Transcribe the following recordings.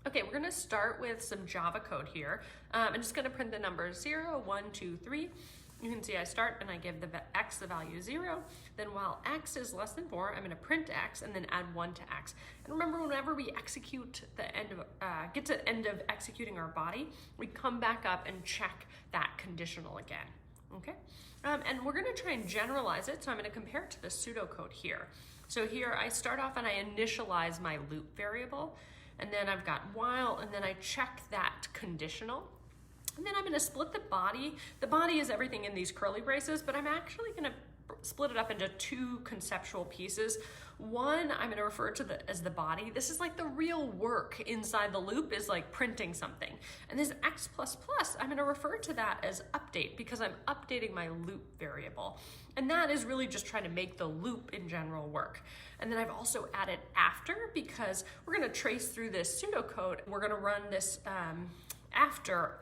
Okay, we're gonna start with some Java code here. I'm just gonna print the numbers 0, 1, 2, 3. You can see I start and I give the x the value 0. Then while x is less than 4, I'm gonna print x and then add 1 to x. And remember, whenever we execute the end of, get to the end of executing our body, we come back up and check that conditional again. Okay, and we're gonna try and generalize it, so I'm gonna compare it to the pseudocode here. So here I start off and I initialize my loop variable, and then I've got while, and then I check that conditional. And then I'm gonna split the body. The body is everything in these curly braces, but I'm actually gonna split it up into two conceptual pieces. One, I'm gonna refer to as the body. This is like the real work inside the loop, is like printing something. And this x++, I'm gonna refer to that as update, because I'm updating my loop variable. And that is really just trying to make the loop in general work. And then I've also added after, because we're gonna trace through this pseudocode. We're gonna run this after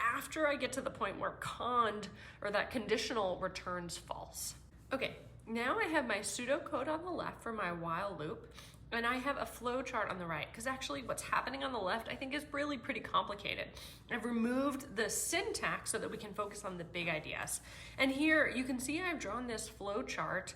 I get to the point where cond, or that conditional, returns false. Okay, now I have my pseudocode on the left for my while loop, and I have a flow chart on the right, because actually what's happening on the left I think is really pretty complicated. I've removed the syntax so that we can focus on the big ideas. And here you can see I've drawn this flow chart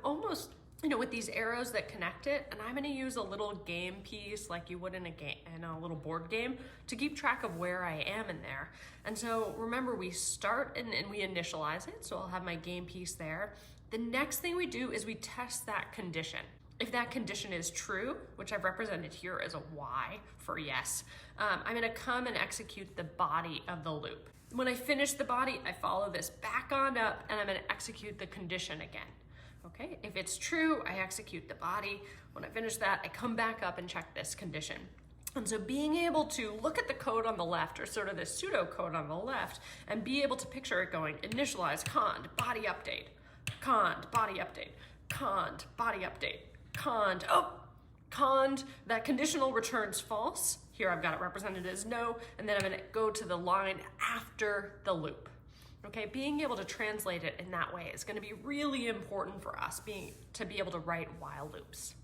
almost, with these arrows that connect it, and I'm gonna use a little game piece like you would in a little board game to keep track of where I am in there. And so remember, we start and we initialize it, so I'll have my game piece there. The next thing we do is we test that condition. If that condition is true, which I've represented here as a Y for yes, I'm gonna come and execute the body of the loop. When I finish the body, I follow this back on up, and I'm gonna execute the condition again. Okay, if it's true, I execute the body. When I finish that, I come back up and check this condition. And so being able to look at the code on the left, or sort of the pseudo code on the left, and be able to picture it going initialize, cond, body update, cond, body update, cond, body update, cond, cond, that conditional returns false. Here I've got it represented as no, and then I'm gonna go to the line after the loop. Okay, being able to translate it in that way is going to be really important for us to be able to write while loops.